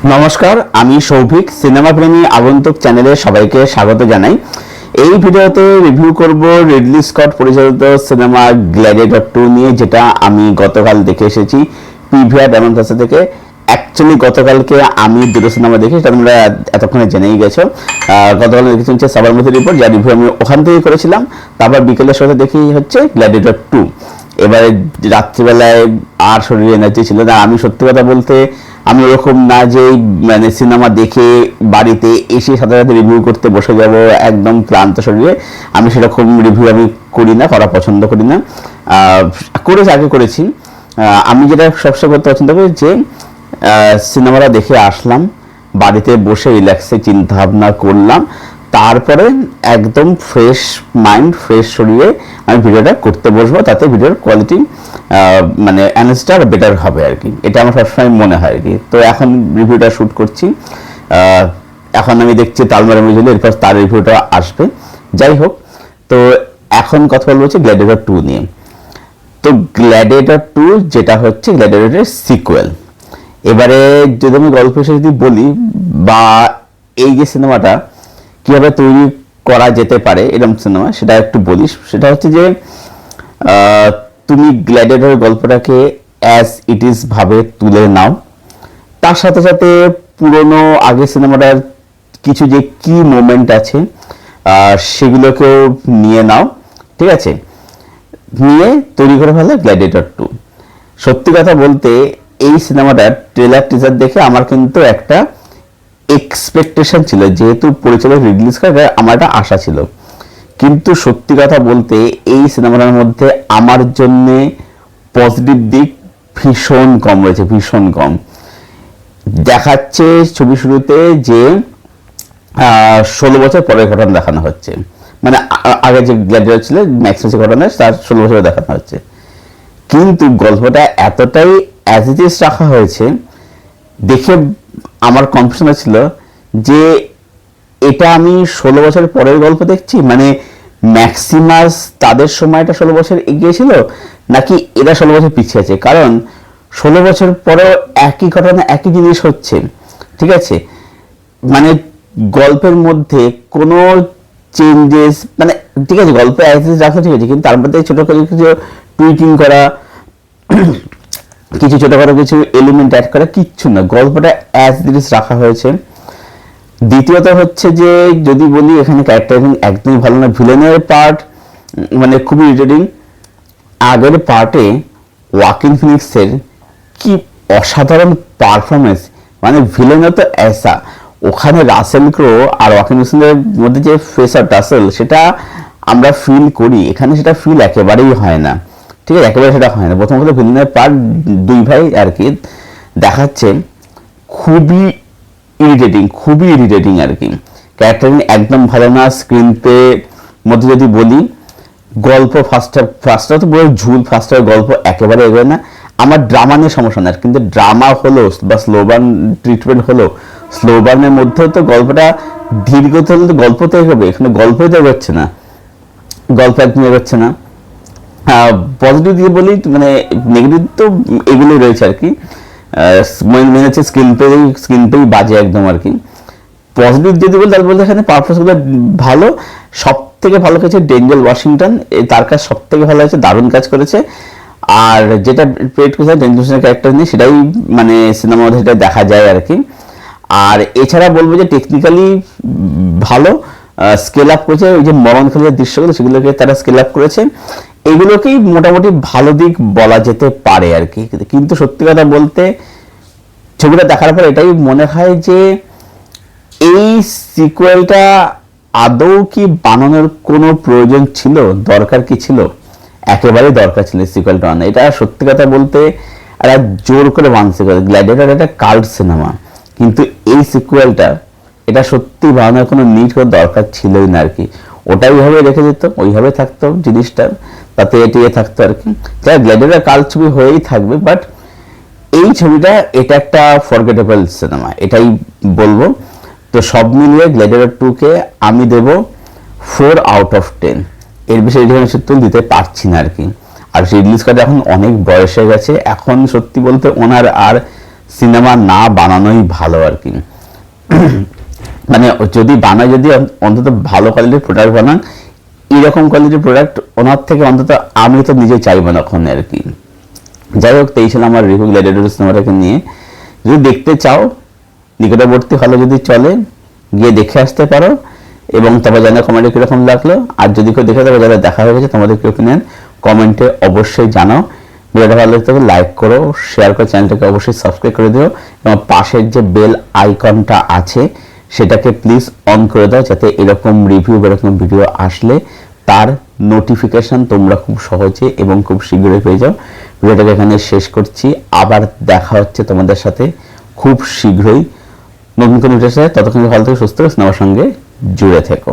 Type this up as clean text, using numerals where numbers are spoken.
নমস্কার, আমি সৌভিক। সিনেমা প্রেমী আগন্তুক চ্যানেলে সবাইকে স্বাগত জানাই। এই ভিডিওতে রিভিউ করব রিডলি স্কট পরিচালিত সিনেমা গ্ল্যাডিয়েটর 2 নিয়ে, যেটা আমি গতকাল দেখে এসেছি পিভিআর ডায়মন্ড প্লাজা থেকে। অ্যাকচুয়ালি গতকালকে আমি দুটো সিনেমা দেখি, সেটা তোমরা এতক্ষণে জেনেই গেছো। গতকাল দেখেছি হচ্ছে সাবরমতি রিপোর্ট, যার রিভিউ আমি ওখান থেকেই করেছিলাম। তারপর বিকেলের সাথে দেখি হচ্ছে গ্ল্যাডিয়েটর 2। এবারে রাত্রিবেলায় আর শরীরে এনার্জি ছিল না। আমি সত্যি কথা বলতে আমি ওরকম না যে মানে সিনেমা দেখে বাড়িতে এসে সাথে সাথে রিভিউ করতে বসে যাব একদম ক্লান্ত শরীরে। আমি সেরকম রিভিউ আমি করি না, করা পছন্দ করি না। আগে করেছি। আমি যেটা সবসময় করতে পছন্দ করি যে সিনেমাটা দেখে আসলাম, বাড়িতে বসে রিল্যাক্সে চিন্তা ভাবনা করলাম, তারপরে একদম ফ্রেশ মাইন্ড ফ্রেশ শরীরে আমি ভিডিওটা করতে বসবো, তাতে ভিডিওর কোয়ালিটি মানে অ্যানালিসিসটা বেটার হবে আর কি। এটা আমার সবসময় মনে হয় আর কি। তো এখন রিভিউটা শ্যুট করছি, এখন আমি দেখছি তালমারা মিউজিলে, এরপর তার রিভিউটা আসবে। যাই হোক, তো এখন কথা বলবো হচ্ছে গ্ল্যাডিয়েটর 2 নিয়ে। তো গ্ল্যাডিয়েটর 2 যেটা হচ্ছে গ্ল্যাডিয়েটরের সিকুয়েল। এবারে যদি আমি গল্প হিসেবে যদি বলি, বা এই যে সিনেমাটা কিভাবে তৈরি করা যেতে পারে এরকম সিনেমা, সেটা একটু বলি। সেটা হচ্ছে যে তুমি গ্ল্যাডিয়েটরের গল্পটাকে অ্যাজ ইট ইজ ভাবে তুলে নাও, তার সাথে সাথে পুরনো আগে সিনেমাটার কিছু যে কি মোমেন্ট আছে সেগুলোকেও নিয়ে নাও, ঠিক আছে? নিয়ে তৈরি করে ফেলে গ্ল্যাডিয়েটর 2। সত্যি কথা বলতে এই সিনেমাটার ট্রেলার টিজার দেখে আমার কিন্তু একটা এক্সপেকটেশন ছিল, যেহেতু পরিচালক রিডলি স্কট, আমার একটা আশা ছিল। কিন্তু সত্যি কথা বলতে এই সিনেমাটার মধ্যে আমার জন্য পজিটিভ দিক ভীষণ কম রয়েছে, ভীষণ কম। দেখাচ্ছে ছবি শুরুতে যে 16 বছর পরের ঘটনা দেখানো হচ্ছে, মানে আগে যে গ্ল্যাডিয়েটর ছিল ম্যাক্সিমাস ঘটনা তার 16 বছর দেখানো হচ্ছে। কিন্তু গল্পটা এতটাই অ্যাজ ইট ইজ রাখা হয়েছে, দেখে আমার কনফিউশন ছিল যে এটা আমি 16 বছর পরের গল্প দেখছি, মানে ম্যাক্সিমাস তাদের সময়টা 16 বছর এগিয়ে ছিল, নাকি এরা 16 বছর পিছিয়ে আছে। কারণ 16 বছর পরেও একই ঘটনা একই জিনিস হচ্ছে, ঠিক আছে? মানে গল্পের মধ্যে কোনো চেঞ্জেস, মানে ঠিক আছে গল্প অ্যাজ ইট ইজ রাখা ঠিক আছে, কিন্তু তার মধ্যে ছোট করে কিছু টুইকিং করা, কিছু ছোটখাটো কিছু এলিমেন্ট অ্যাড করা কিচ্ছু না, গল্পটা অ্যাজ ইট ইজ রাখা হয়েছে। দ্বিতীয়ত হচ্ছে যে যদি বলি এখানে ক্যারেক্টারিং একদমই ভালো না। ভিলেনের পার্ট মানে খুবই ইরিটেটিং। আগের পার্টে ওয়াকিন ফিনিক্সের কি অসাধারণ পারফরমেন্স, মানে ভিলেনও তো এসা। ওখানে রাসেল ক্রো আর ওয়াকিন ফিনিক্সের মধ্যে যে ফেসার টাসেল সেটা আমরা ফিল করি, এখানে সেটা ফিল একেবারেই হয় না, ঠিক আছে? একেবারে সেটা হয় না। প্রথম কথা ভিলেনের পার্ট দুই ভাই আর কি দেখাচ্ছে খুবই ইরিটেটিং আর কি। ক্যারেক্টারিং একদম ভালো না। স্ক্রিন প্লে মধ্যে যদি বলি, গল্প ফার্স্ট তো পুরো ঝুল, ফার্স্ট গল্প একেবারে এগোয় না। আমার ড্রামা নিয়ে সমস্যা না, কিন্তু ড্রামা হলো বা স্লোবার্ন ট্রিটমেন্ট হলো, স্লোবার্নের মধ্যেও তো গল্পটা ধীরগত হলে তো গল্প তো এগোবে, এখানে গল্পই তো এগোচ্ছে না, গল্প একদম এগোচ্ছে না। পজিটিভ দিয়ে বলি, মানে নেগেটিভ তো এগুলোই রয়েছে আর কি। মেনে হচ্ছে স্ক্রিন পেই বাজে একদম আর কি। পজিটিভ যদি বলি তাহলে বলতে এখানে পারফরমেন্সগুলো ভালো। সব থেকে ভালো করেছে ডেঞ্জেল ওয়াশিংটন, তার কাজ সব থেকে ভালো হয়েছে, দারুণ কাজ করেছে। আর যেটা প্রেট করেছে ডেঞ্জেল ওয়াশিংটনের ক্যারেক্টার নিয়ে, সেটাই মানে সিনেমার মধ্যে সেটা দেখা যায় আর কি। আর এছাড়া বলবো যে টেকনিক্যালি ভালো স্কেল আপ করেছে। ওই যে মরণখালীর দৃশ্যগুলো সেগুলোকে তারা স্কেল আপ করেছে, এগুলোকেই মোটামুটি ভালো দিক বলা যেতে পারে আর কি। কিন্তু সত্যি কথা বলতে ছবিটা দেখার পর এটাই মনে হয় যে এই সিকুয়েলটা আদৌ কি বানানোর কোনো প্রয়োজন ছিল, দরকার কি ছিল? একেবারেই দরকার ছিল সিকুয়েলটা বানানো। এটা সত্যি কথা বলতে এরা জোর করে বানছে। গ্ল্যাডিয়েটর একটা কাল্ট সিনেমা, কিন্তু এই সিকুয়েলটা এটা সত্যি বানানোর কোনো নিড কোনো দরকার ছিলই না আর কি। ওটা ওইভাবে রেখে দিত, ওইভাবে থাকতো জিনিসটা, তাতে এটিয়ে থাকতো আর কি। যাই গ্ল্যাডিয়েটর কাল্ট ছবি হয়েই থাকবে, বাট এই ছবিটা এটা একটা ফরগেটেবল সিনেমা, এটাই বলবো। তো সব মিলিয়ে গ্ল্যাডিয়েটর 2-কে আমি দেব 4 আউট অফ 10। এর বেশি রেটিং দিতে পারছি না আর কি। আর রিডলি স্কট এখন অনেক বয়স হয়ে গেছে, এখন সত্যি বলতে ওনার আর সিনেমা না বানানোই ভালো আর কি। মানে যদি বানায়, যদি অন্তত ভালো কোয়ালিটির প্রোডাক্ট বানান, এরকম কোয়ালিটির প্রোডাক্ট ওনার থেকে অন্তত আমি তো নিজে চাইবো না ওখানে আর কি। যাই হোক, এই ছিল আমার রিভিউ গ্ল্যাডিয়েটর সিনেমাটাকে নিয়ে। যদি দেখতে চাও, নিকটবর্তী হলে যদি চলে, গিয়ে দেখে আসতে পারো, এবং তবে জানো কমেন্টে কিরকম লাগলো। আর যদি কেউ দেখে থাকো যারা দেখা হয়ে গেছে, তোমাদের কি ওপিনিয়ন কমেন্টে অবশ্যই জানাও। ভিডিওটা ভালো লাগলে তবে লাইক করো, শেয়ার করো, চ্যানেলটাকে অবশ্যই সাবস্ক্রাইব করে দিও, এবং পাশের যে বেল আইকনটা আছে সেটাকে প্লিজ অন করে দাও, যাতে এরকম রিভিউ বা এরকম ভিডিও আসলে তার নোটিফিকেশন তোমরা খুব সহজে এবং খুব শীঘ্রই পেয়ে যাও। ভিডিওটাকে এখানে শেষ করছি, আবার দেখা হচ্ছে তোমাদের সাথে খুব শীঘ্রই নতুন কোনো ভিডিওর সাথে। ততক্ষণ ভালো থেকে সুস্থ সিনেমার সঙ্গে জুড়ে থেকো।